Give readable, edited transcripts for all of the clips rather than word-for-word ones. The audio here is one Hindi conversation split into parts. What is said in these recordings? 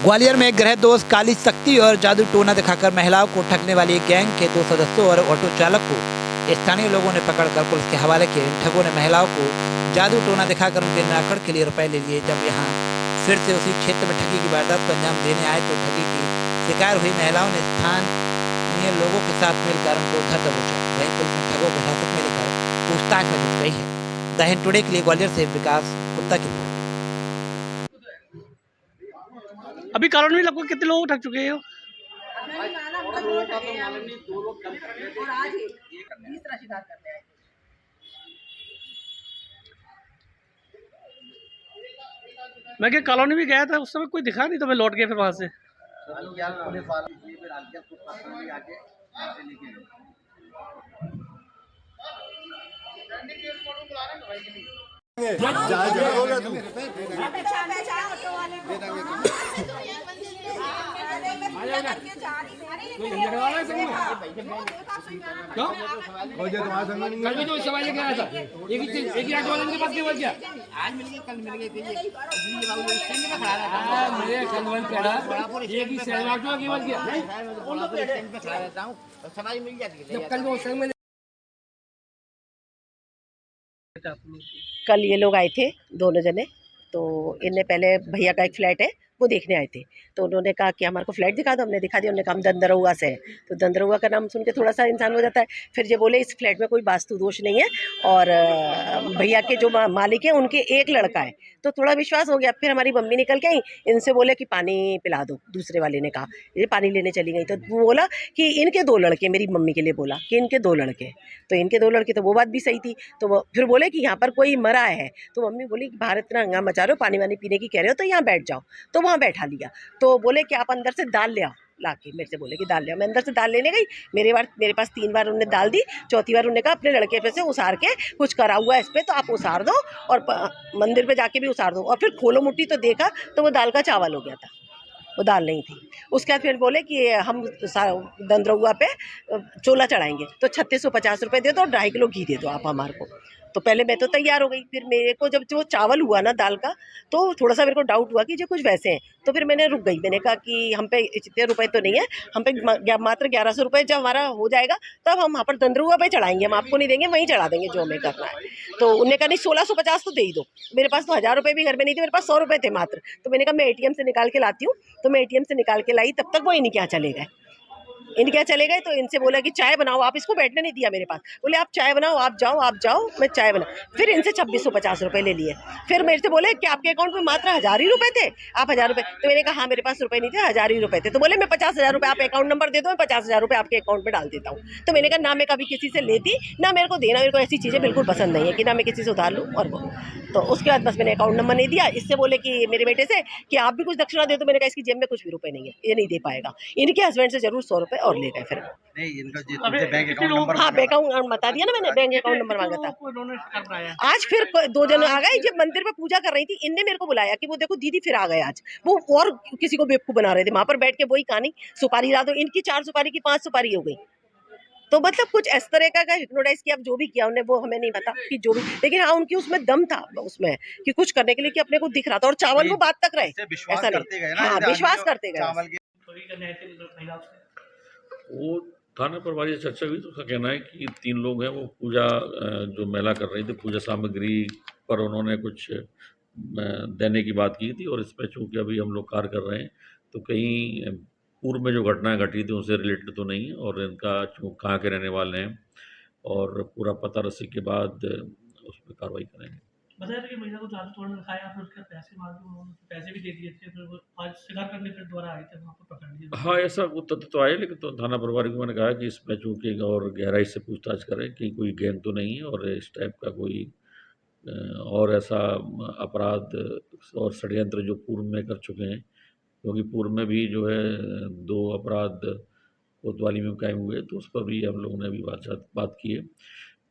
ग्वालियर में ग्रह दोष, काली शक्ति और जादू टोना दिखाकर महिलाओं को ठगने वाली एक गैंग के 2 सदस्यों और ऑटो चालक को स्थानीय लोगों ने पकड़कर पुलिस के हवाले किया। इन ठगों ने महिलाओं को जादू टोना दिखाकर उनके नाकड़ के लिए रुपए ले लिए। जब यहाँ फिर से उसी क्षेत्र में ठगी की वारदात को अंजाम देने आए तो ठगी की शिकार हुई महिलाओं ने स्थानीय लोगों के साथ मिलकर उनको धर दबोचा। वहीं पुलिस ने ठगों को हिरासत में लेकर पूछताछ में जुट गई है। द हिंद टुडे के लिए ग्वालियर से विकास गुप्ता की रिपोर्ट। अभी कॉलोनी में लगभग कितने लोग ठग चुके हैं? मैं क्या कॉलोनी में गया था, उस समय कोई दिखा नहीं तो मैं लौट गया फिर वहां से। कल ये लोग आए थे दोनों जने, तो इनने पहले भैया का एक फ्लैट है वो देखने आए थे। तो उन्होंने कहा कि हमारे को फ्लैट दिखा दो, हमने दिखा दिया। उन्होंने कहा हम दंदरौआ से है, तो दंदरौआ का नाम सुन के थोड़ा सा इंसान हो जाता है। फिर ये बोले इस फ्लैट में कोई वास्तु दोष नहीं है और भैया के जो मालिक है उनके एक लड़का है, तो थोड़ा विश्वास हो गया। फिर हमारी मम्मी निकल के आई, इनसे बोले कि पानी पिला दो। दूसरे वाले ने कहा, ये पानी लेने चली गई तो वो बोला कि इनके 2 लड़के, मेरी मम्मी के लिए बोला कि इनके 2 लड़के, तो इनके 2 लड़के, तो वो बात भी सही थी। तो वो फिर बोले कि यहाँ पर कोई मरा है, तो मम्मी बोली कि बाहर इतना हंगामा मचा रहे हो, पानी वानी पीने की कह रहे हो तो यहाँ बैठ जाओ। तो वहाँ बैठा लिया। तो बोले कि आप अंदर से दाल ले आओ, लाके मेरे से बोले कि दाल ले आओ। मैं अंदर से दाल लेने गई, मेरे पास 3 बार उन्होंने दाल दी। चौथी बार उन्होंने कहा अपने लड़के पे से उसार के, कुछ करा हुआ है इस पर तो आप उसार दो और मंदिर पे जाके भी उसार दो। और फिर खोलो मुट्ठी तो देखा तो वो दाल का चावल हो गया था, वो दाल नहीं थी। उसके बाद फिर बोले कि हम दंदरौआ पे चोला चढ़ाएंगे तो 3650 रुपये दे दो और 2.5 किलो घी दे दो आप हमारे को। तो पहले मैं तो तैयार हो गई। फिर मेरे को जब वो चावल हुआ ना दाल का, तो थोड़ा सा मेरे को डाउट हुआ कि जो कुछ वैसे हैं। तो फिर मैंने रुक गई, मैंने कहा कि हम पे इतने रुपए तो नहीं है, हम पे मात्र 1100 रुपये जब हमारा हो जाएगा तब हम वहाँ पर दंदरौआ पे चढ़ाएंगे, हम आपको नहीं देंगे, वहीं चढ़ा देंगे जो हमें करना है। तो उन्होंने कहा नहीं 1650 तो दे ही दो। मेरे पास तो 1000 रुपये भी घर में नहीं थे, मेरे पास 100 रुपये थे मात्र। तो मैंने कहा मैं ATM से निकाल के लाती हूँ। तो मैं ATM से निकाल के लाई, तब तक वो इनके यहाँ चले गए। तो इनसे बोला कि चाय बनाओ, आप इसको बैठने नहीं दिया मेरे पास। बोले आप चाय बनाओ, आप जाओ मैं चाय बना। फिर इनसे 2650 रुपये ले लिए। फिर मेरे से बोले कि आपके अकाउंट में मात्र 1000 ही रुपये थे, आप 1000 रुपये। तो मैंने कहा हाँ मेरे पास रुपये नहीं थे, 1000 ही रुपये थे। तो बोले मैं 50,000 रुपये, आप अकाउंट नंबर दे दो, मैं 50,000 रुपये आपके अकाउंट में डाल देता हूँ। तो मैंने कहा ना मैं कभी किसी से लेती, ना मेरे को देना, मेरे को ऐसी चीज़ें बिल्कुल पसंद नहीं है कि ना मैं किसी से उधार लूँ। और वो तो उसके बाद बस मैंने अकाउंट नंबर नहीं दिया। इससे बोले कि मेरे बेटे से कि आप भी कुछ दक्षिणा दे दो। मैंने कहा इसकी जेब में कुछ भी रुपए नहीं है, ये नहीं दे पाएगा। इनके हस्बैंड से जरूर 100 रुपये और ले गए। फिर नहीं, इनका बैंक अकाउंट नंबर, हाँ बैंक अकाउंट बता दिया ना मैंने, बैंक अकाउंट नंबर मांगा था। आज फिर 2 जन आ गए, जब मंदिर में पूजा कर रही थी, इनने मेरे को बुलाया कि वो देखो दीदी फिर आ गए आज। वो और किसी को बेवकूफ बना रहे थे वहां पर बैठ के, वही कहानी सुपारी ला दो। इनकी 4 सुपारी की 5 सुपारी हो गई। तो मतलब कुछ इस तरह का हिप्नोटाइज किया, जो भी किया उन्हें वो हमें नहीं पता कि जो भी, लेकिन हाँ उनकी उसमें दम था उसमें कि कुछ करने के लिए, कि अपने को दिख रहा था। और चावल वो बात तक रहे, ऐसा नहीं। हाँ विश्वास करते गए। वो थाना प्रभारी से चर्चा हुई तो उसका कहना है कि 3 लोग हैं, वो पूजा जो मेला कर रही थी, पूजा सामग्री पर उन्होंने कुछ देने की बात की थी। और इस पर चूँकि अभी हम लोग कार्य कर रहे हैं तो कहीं पूर्व में जो घटनाएं घटी थी उनसे रिलेटेड तो नहीं, और इनका कहाँ के रहने वाले हैं और पूरा पता रसी के बाद उस पर कार्रवाई करेंगे। बताया था कि महिला को जादू टोना दिखाया, फिर उसके पैसे मांगे, उन्होंने पैसे भी दे दिए थे, फिर वो आज शिकार करने फिर दोबारा आए थे, वहाँ पर पकड़ लिए। हाँ ऐसा तथ्य तो आए, लेकिन तो थाना प्रभारी को मैंने कहा कि इसमें चूँकि और गहराई से पूछताछ करें कि कोई गैंग तो नहीं है और इस टाइप का कोई और ऐसा अपराध और षड्यंत्र जो पूर्व में कर चुके हैं, क्योंकि पूर्व में भी जो है 2 अपराध कोतवाली में कायम हुए, तो उस पर भी हम लोगों ने अभी बात की है।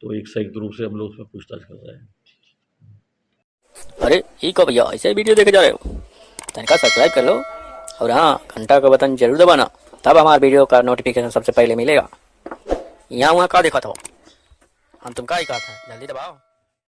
तो एक संयुक्त रूप से हम लोग उसमें पूछताछ कर रहे हैं। अरे ठीक हो भैया, ऐसे वीडियो देखे जा रहे हो तनिका सब्सक्राइब कर लो और हाँ घंटा का बटन जरूर दबाना, तब हमारे वीडियो का नोटिफिकेशन सबसे पहले मिलेगा। यहाँ वहाँ का देखा था हम, तुम का ही कहा था, जल्दी दबाओ।